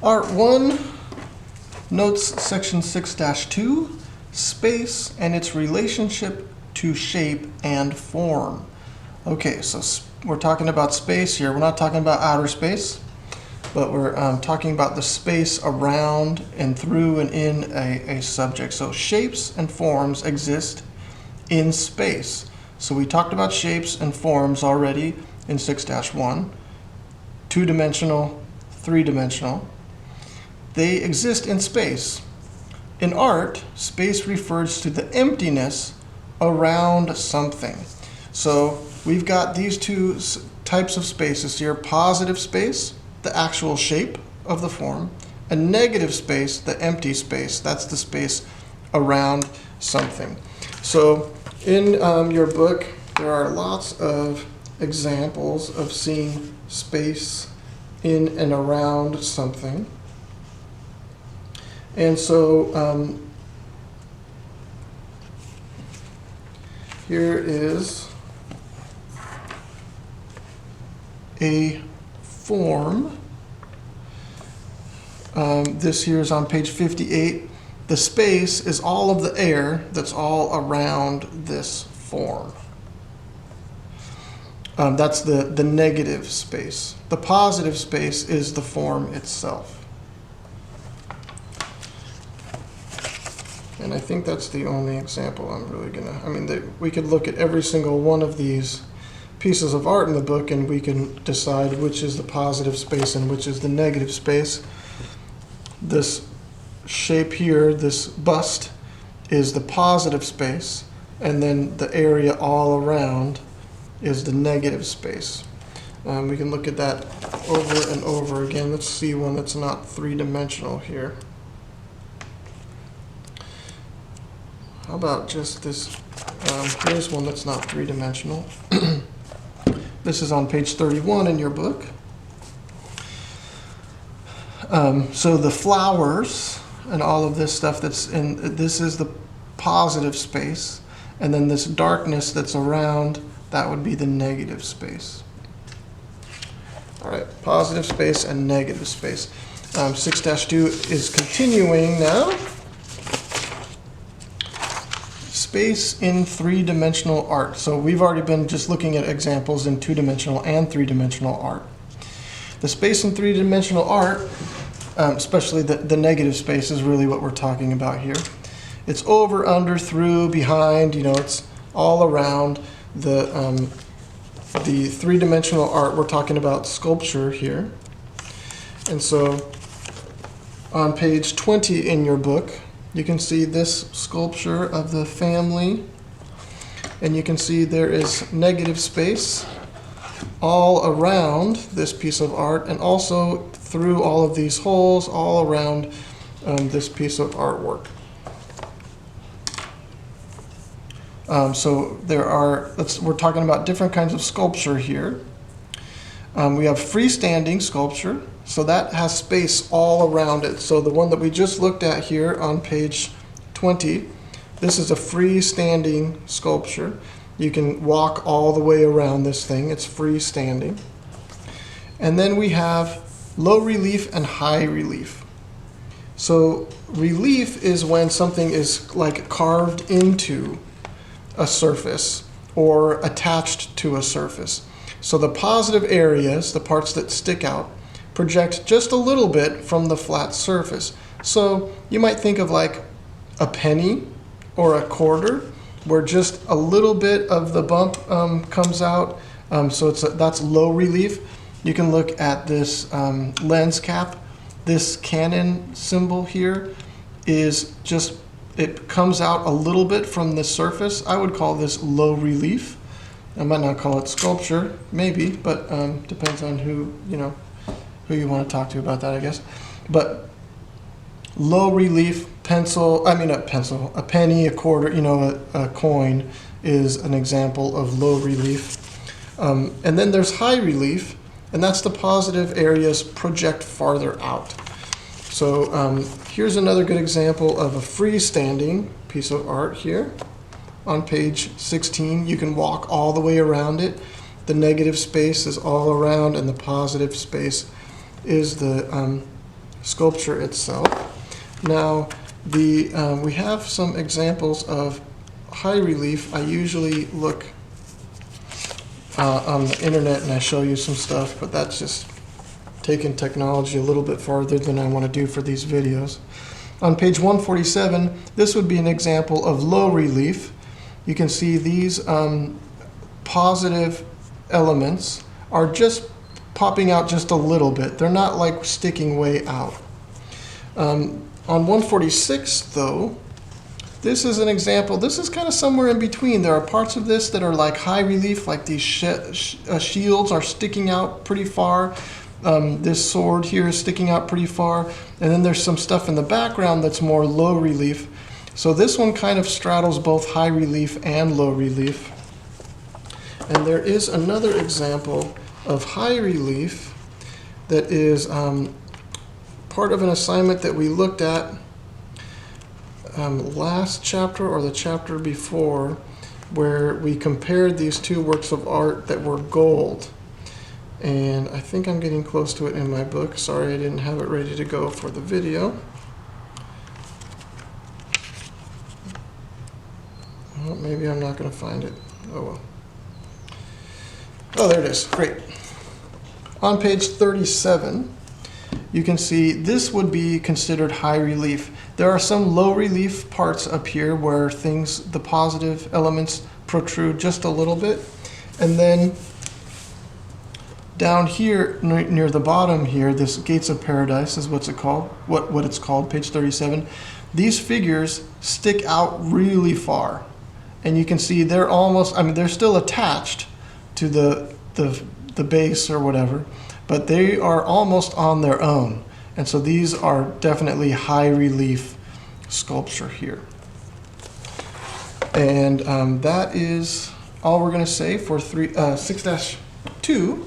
Art 1 notes section 6-2, space and its relationship to shape and form. Okay, so we're talking about space here. We're not talking about outer space, but we're talking about the space around and through and in a subject. So shapes and forms exist in space. So we talked about shapes and forms already in 6-1, two-dimensional, three-dimensional. They exist in space. In art, space refers to the emptiness around something. So we've got these two types of spaces here: positive space, the actual shape of the form, and negative space, the empty space. That's the space around something. So in your book, there are lots of examples of seeing space in and around something. And so here is a form. This here is on page 58. The space is all of the air that's all around this form. That's the negative space. The positive space is the form itself. And I think that's the only example I'm really gonna, we could look at every single one of these pieces of art in the book and we can decide which is the positive space and which is the negative space. This shape here, this bust, is the positive space, and then the area all around is the negative space. We can look at that over and over again. Let's see one that's not three-dimensional here. How about just this? Here's one that's not three-dimensional. This is on page 31 in your book. So the flowers and all of this stuff that's in, this is the positive space, and then this darkness that's around, that would be the negative space. All right, positive space and negative space. 6-2 is continuing now. Space in three-dimensional art. So we've already been just looking at examples in two-dimensional and three-dimensional art. The space in three-dimensional art, especially the negative space, is really what we're talking about here. It's over, under, through, behind, it's all around. The three-dimensional art, we're talking about sculpture here. And so on page 20 in your book, you can see this sculpture of the family, and you can see there is negative space all around this piece of art, and also through all of these holes all around this piece of artwork. So we're talking about different kinds of sculpture here. We have freestanding sculpture. So that has space all around it. So the one that we just looked at here on page 20, this is a freestanding sculpture. You can walk all the way around this thing. It's freestanding. And then we have low relief and high relief. So relief is when something is like carved into a surface or attached to a surface. So the positive areas, the parts that stick out, project just a little bit from the flat surface. So you might think of like a penny or a quarter, where just a little bit of the bump comes out. So that's low relief. You can look at this lens cap. This Canon symbol here is just, it comes out a little bit from the surface. I would call this low relief. I might not call it sculpture, maybe, but depends on who you want to talk to about that, I guess. But low relief a penny, a quarter, a coin is an example of low relief. And then there's high relief, and that's the positive areas project farther out. So here's another good example of a freestanding piece of art here. On page 16, you can walk all the way around it. The negative space is all around, and the positive space is the sculpture itself. Now, we have some examples of high relief. I usually look on the internet and I show you some stuff, but that's just taking technology a little bit farther than I want to do for these videos. On page 147, this would be an example of low relief. You can see these positive elements are just popping out just a little bit. They're not like sticking way out. On 146 though, this is an example. This is kind of somewhere in between. There are parts of this that are like high relief, like these shields are sticking out pretty far. This sword here is sticking out pretty far. And then there's some stuff in the background that's more low relief. So this one kind of straddles both high relief and low relief. And there is another example of high relief that is part of an assignment that we looked at last chapter or the chapter before, where we compared these two works of art that were gold. And I think I'm getting close to it in my book. Sorry, I didn't have it ready to go for the video. Well, maybe I'm not going to find it. Oh well. Oh, there it is. Great. On page 37, you can see this would be considered high relief. There are some low relief parts up here where the positive elements protrude just a little bit. And then down here near the bottom here, this Gates of Paradise is what it's called, page 37. These figures stick out really far. And you can see they're almost, they're still attached to the base or whatever, but they are almost on their own. And so these are definitely high relief sculpture here. And that is all we're going to say for 6-2.